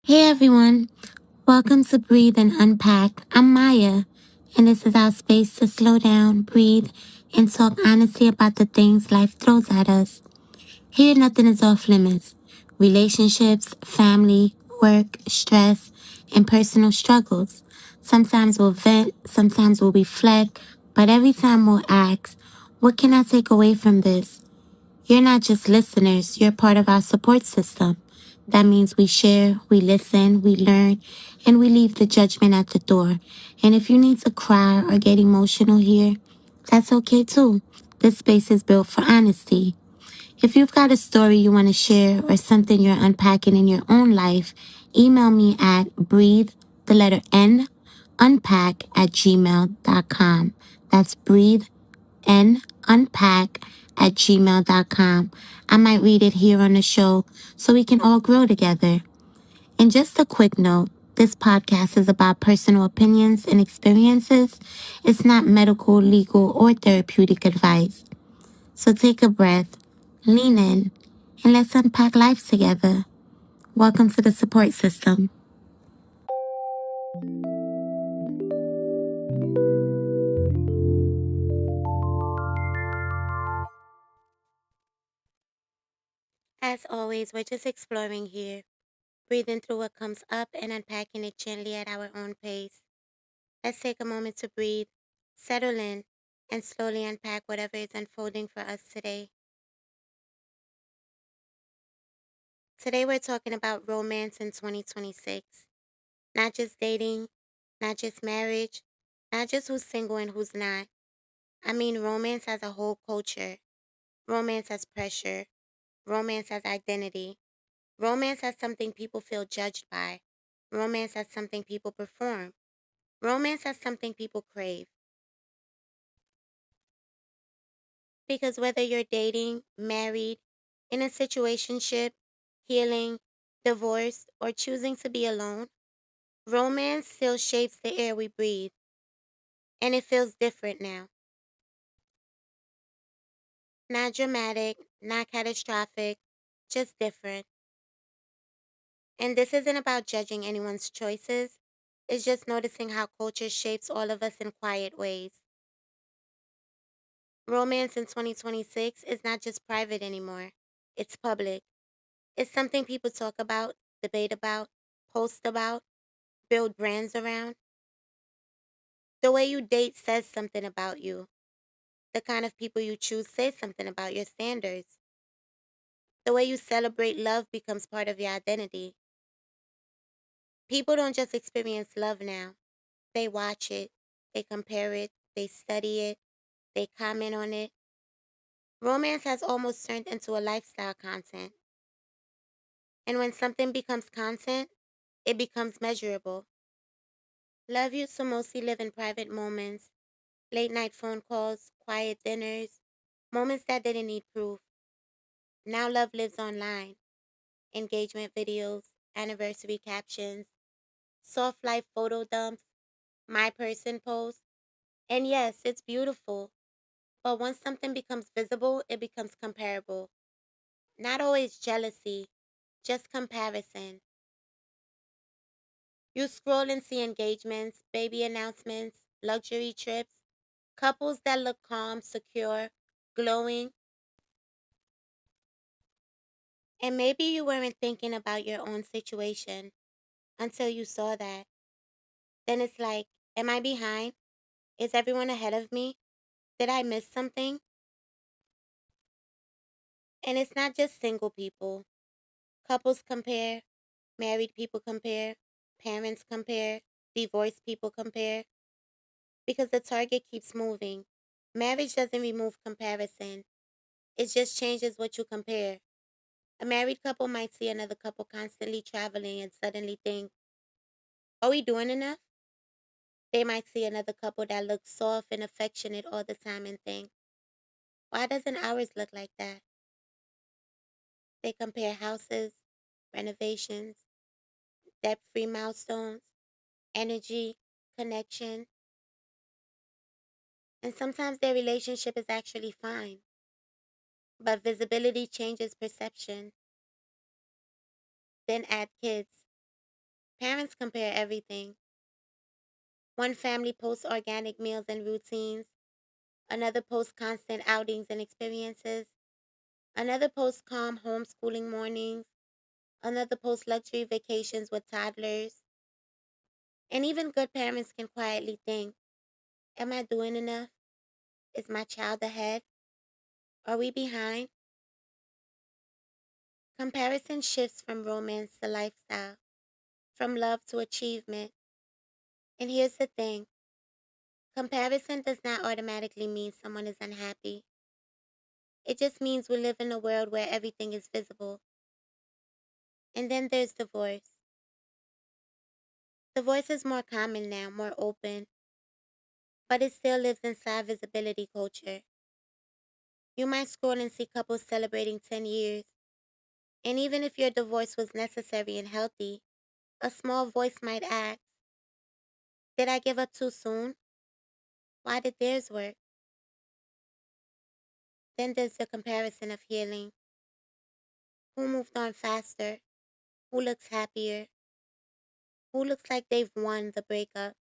Hey everyone, welcome to Breathe and Unpack. I'm Maya, and this is our space to slow down, breathe, and talk honestly about the things life throws at us. Here, nothing is off limits. Relationships, family, work, stress, and personal struggles. Sometimes we'll vent, sometimes we'll reflect, but every time we'll ask, what can I take away from this? You're not just listeners, you're part of our support system. That means we share, we listen, we learn, and we leave the judgment at the door. And if you need to cry or get emotional here, that's okay too. This space is built for honesty. If you've got a story you want to share or something you're unpacking in your own life, email me at breathe, the letter N, unpack at gmail.com. That's breathe and unpack at gmail.com. I might read it here on the show so we can all grow together. And just a quick note, this podcast is about personal opinions and experiences. It's not medical, legal, or therapeutic advice. So take a breath, lean in, and let's unpack life together. Welcome to the support system. As always, we're just exploring here, breathing through what comes up and unpacking it gently at our own pace. Let's take a moment to breathe, settle in, and slowly unpack whatever is unfolding for us today. Today, we're talking about romance in 2026. Not just dating, not just marriage, not just who's single and who's not. I mean, romance as a whole culture, romance as pressure, romance as identity, romance as something people feel judged by, romance as something people perform, romance as something people crave. Because whether you're dating, married, in a situationship, healing, divorced, or choosing to be alone, romance still shapes the air we breathe, and it feels different now. Not dramatic, not catastrophic, just different. And this isn't about judging anyone's choices, it's just noticing how culture shapes all of us in quiet ways. Romance in 2026 is not just private anymore, it's public. It's something people talk about, debate about, post about, build brands around. The way you date says something about you. The kind of people you choose says something about your standards. The way you celebrate love becomes part of your identity. People don't just experience love now. They watch it, they compare it, they study it, they comment on it. Romance has almost turned into a lifestyle content. And when something becomes content, it becomes measurable. Love used to mostly live in private moments, late night phone calls, quiet dinners, moments that didn't need proof. Now love lives online. Engagement videos, anniversary captions, soft life photo dumps, my person posts. And yes, it's beautiful. But once something becomes visible, it becomes comparable. Not always jealousy, just comparison. You scroll and see engagements, baby announcements, luxury trips, couples that look calm, secure, glowing. And maybe you weren't thinking about your own situation until you saw that. Then it's like, am I behind? Is everyone ahead of me? Did I miss something? And it's not just single people. Couples compare, married people compare, parents compare, divorced people compare. Because the target keeps moving. Marriage doesn't remove comparison, it just changes what you compare. A married couple might see another couple constantly traveling and suddenly think, are we doing enough? They might see another couple that looks soft and affectionate all the time and think, why doesn't ours look like that? They compare houses, renovations, debt free milestones, energy, connection, and sometimes their relationship is actually fine. But visibility changes perception. Then add kids. Parents compare everything. One family posts organic meals and routines. Another posts constant outings and experiences. Another posts calm homeschooling mornings. Another posts luxury vacations with toddlers. And even good parents can quietly think, am I doing enough? Is my child ahead? Are we behind? Comparison shifts from romance to lifestyle, from love to achievement. And here's the thing, comparison does not automatically mean someone is unhappy. It just means we live in a world where everything is visible. And then there's divorce. Divorce is more common now, more open, but it still lives inside visibility culture. You might scroll and see couples celebrating 10 years. And even if your divorce was necessary and healthy, a small voice might ask, did I give up too soon? Why did theirs work? Then there's the comparison of healing. Who moved on faster? Who looks happier? Who looks like they've won the breakup?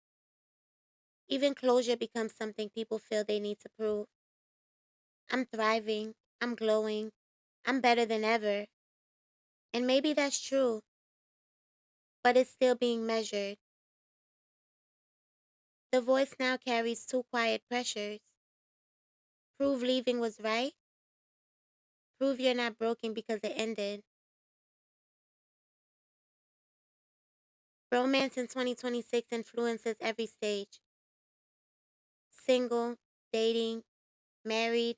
Even closure becomes something people feel they need to prove. I'm thriving. I'm glowing. I'm better than ever. And maybe that's true, but it's still being measured. The voice now carries two quiet pressures. Prove leaving was right. Prove you're not broken because it ended. Romance in 2026 influences every stage. Single, dating, married,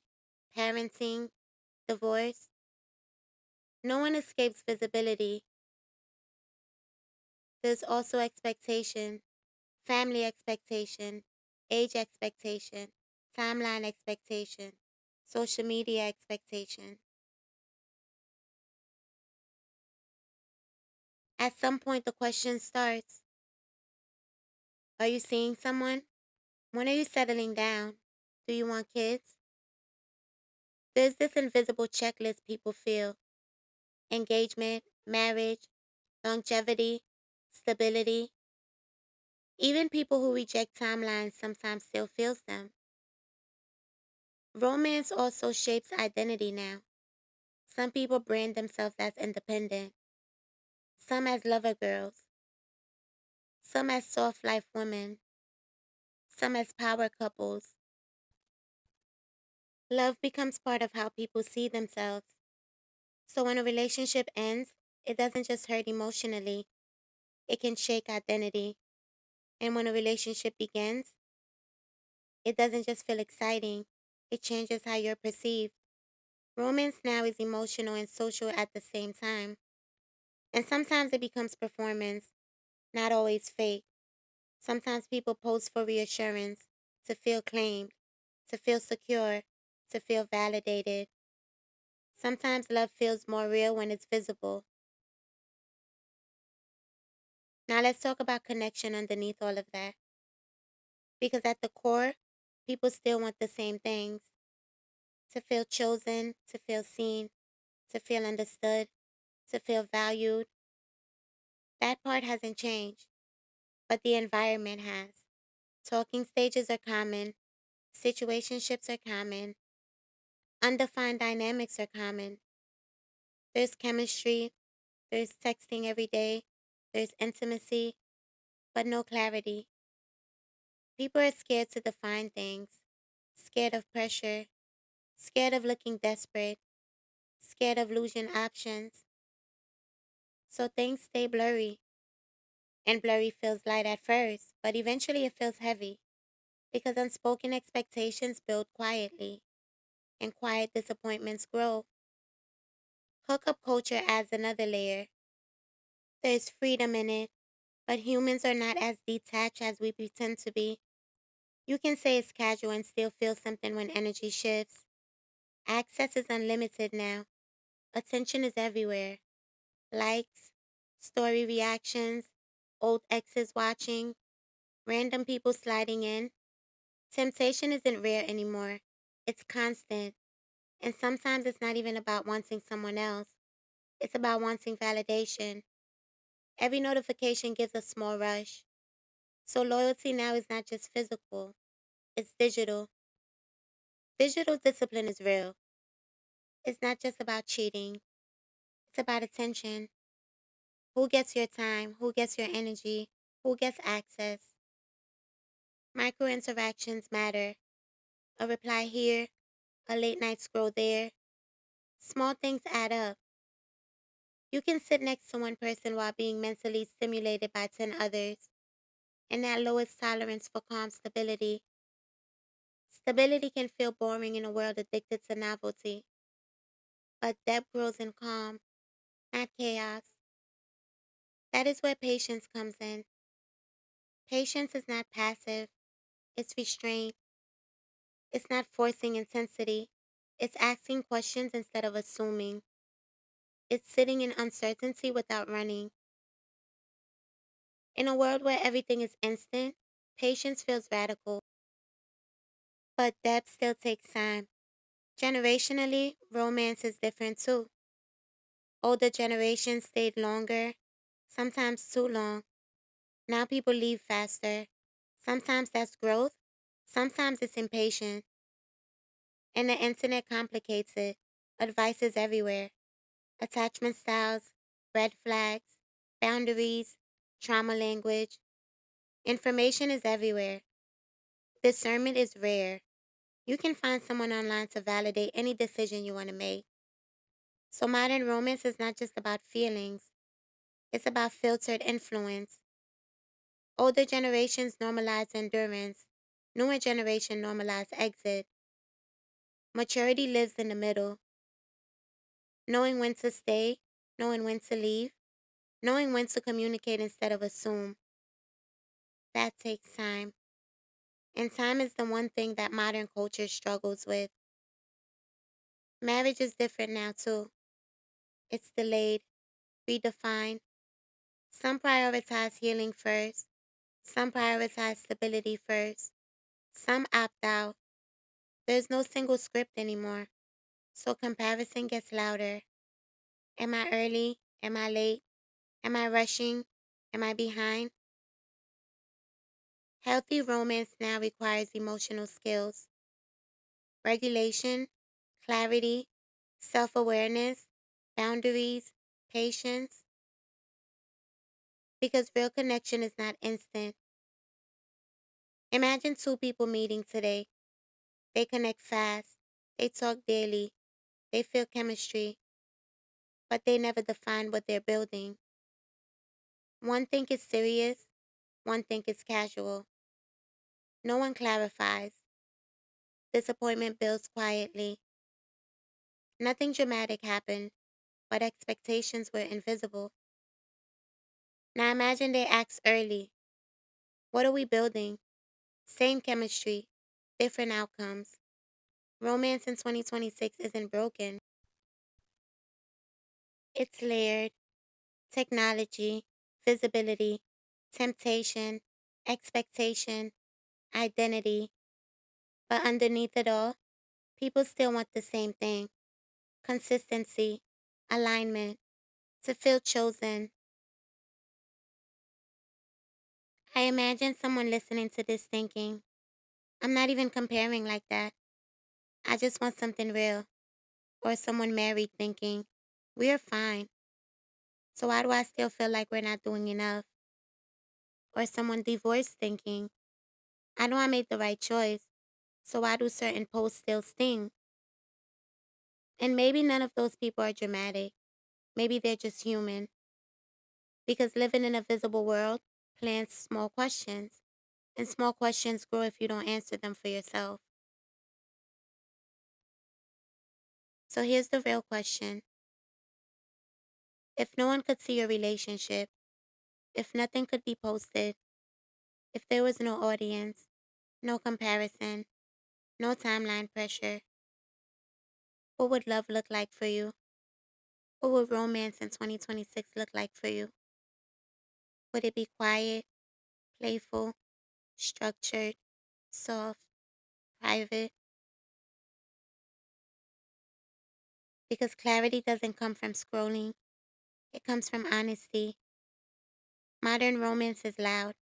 parenting, divorce. No one escapes visibility. There's also expectation, family expectation, age expectation, timeline expectation, social media expectation. At some point, the question starts, are you seeing someone? When are you settling down? Do you want kids? There's this invisible checklist people feel: engagement, marriage, longevity, stability. Even people who reject timelines sometimes still feels them. Romance also shapes identity now. Some people brand themselves as independent, some as lover girls, some as soft life women, some as power couples. Love becomes part of how people see themselves. So when a relationship ends, it doesn't just hurt emotionally, it can shake identity. And when a relationship begins, it doesn't just feel exciting, it changes how you're perceived. Romance now is emotional and social at the same time. And sometimes it becomes performance, not always fake. Sometimes people pose for reassurance, to feel claimed, to feel secure, to feel validated. Sometimes love feels more real when it's visible. Now let's talk about connection underneath all of that. Because at the core, people still want the same things: to feel chosen, to feel seen, to feel understood, to feel valued. That part hasn't changed, but the environment has. Talking stages are common, situationships are common, undefined dynamics are common. There's chemistry, there's texting every day, there's intimacy, but no clarity. People are scared to define things, scared of pressure, scared of looking desperate, scared of losing options. So things stay blurry. And blurry feels light at first, but eventually it feels heavy. Because unspoken expectations build quietly, and quiet disappointments grow. Hookup culture adds another layer. There's freedom in it, but humans are not as detached as we pretend to be. You can say it's casual and still feel something when energy shifts. Access is unlimited now. Attention is everywhere. Likes, story reactions, old exes watching, random people sliding in. Temptation isn't rare anymore. It's constant. And sometimes it's not even about wanting someone else. It's about wanting validation. Every notification gives a small rush. So loyalty now is not just physical, it's digital. Digital discipline is real. It's not just about cheating, it's about attention. Who gets your time? Who gets your energy? Who gets access? Micro interactions matter. A reply here, a late night scroll there. Small things add up. You can sit next to one person while being mentally stimulated by 10 others, and that lowers tolerance for calm stability. Stability can feel boring in a world addicted to novelty, but depth grows in calm, not chaos. That is where patience comes in. Patience is not passive, it's restraint. It's not forcing intensity, it's asking questions instead of assuming. It's sitting in uncertainty without running. In a world where everything is instant, patience feels radical, but depth still takes time. Generationally, romance is different too. Older generations stayed longer, sometimes too long. Now people leave faster. Sometimes that's growth, sometimes it's impatient. And the internet complicates it. Advice is everywhere. Attachment styles, red flags, boundaries, trauma language. Information is everywhere. Discernment is rare. You can find someone online to validate any decision you want to make. So modern romance is not just about feelings, it's about filtered influence. Older generations normalize endurance, newer generation normalize exit. Maturity lives in the middle, knowing when to stay, knowing when to leave, knowing when to communicate instead of assume. That takes time. And time is the one thing that modern culture struggles with. Marriage is different now, too. It's delayed, redefined. Some prioritize healing first, some prioritize stability first, some opt out. There's no single script anymore, so comparison gets louder. Am I early? Am I late? Am I rushing? Am I behind? Healthy romance now requires emotional skills, regulation, clarity, self awareness, boundaries, patience, because real connection is not instant. Imagine two people meeting today. They connect fast, they talk daily, they feel chemistry, but they never define what they're building. One thing is serious, one thing is casual. No one clarifies. Disappointment builds quietly. Nothing dramatic happened, but expectations were invisible. Now imagine they ask early, what are we building? Same chemistry, different outcomes. Romance in 2026 isn't broken. It's layered. Technology, visibility, temptation, expectation, identity. But underneath it all, people still want the same thing: consistency, alignment, to feel chosen. I imagine someone listening to this thinking, I'm not even comparing like that. I just want something real. Or someone married thinking, we're fine. So why do I still feel like we're not doing enough? Or someone divorced thinking, I know I made the right choice. So why do certain posts still sting? And maybe none of those people are dramatic. Maybe they're just human. Because living in a visible world plants small questions. And small questions grow if you don't answer them for yourself. So here's the real question. If no one could see your relationship, if nothing could be posted, if there was no audience, no comparison, no timeline pressure, what would love look like for you? What would romance in 2026 look like for you? Would it be quiet, playful, structured, soft, private? Because clarity doesn't come from scrolling, it comes from honesty. Modern romance is loud,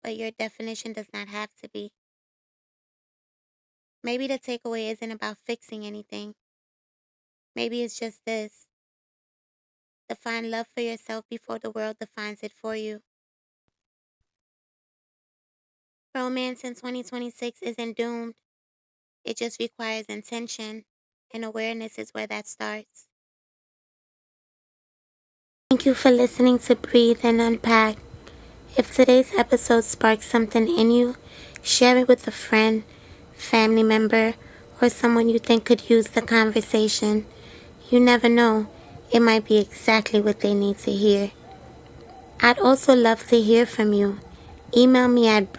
but your definition does not have to be. Maybe the takeaway isn't about fixing anything. Maybe it's just this. Define love for yourself before the world defines it for you. Romance in 2026 isn't doomed. It just requires intention, and awareness is where that starts. Thank you for listening to Breathe and Unpack. If today's episode sparked something in you, share it with a friend, family member, or someone you think could use the conversation. You never know, it might be exactly what they need to hear. I'd also love to hear from you. Email me at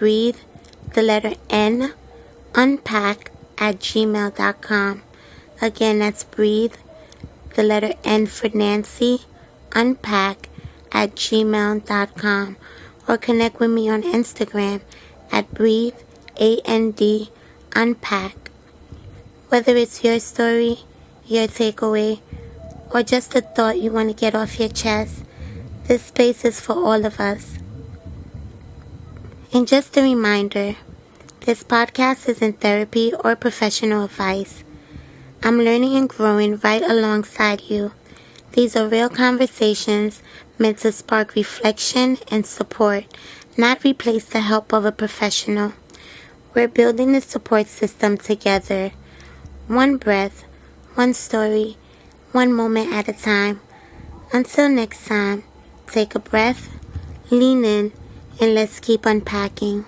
unpack@gmail.com. Again, that's N for Nancy, unpack@gmail.com. Or connect with me on Instagram at unpack. Whether it's your story, your takeaway, or just a thought you want to get off your chest, this space is for all of us. And just a reminder, this podcast isn't therapy or professional advice. I'm learning and growing right alongside you. These are real conversations meant to spark reflection and support, not replace the help of a professional. We're building the support system together. One breath, one story, one moment at a time. Until next time, take a breath, lean in, and let's keep unpacking.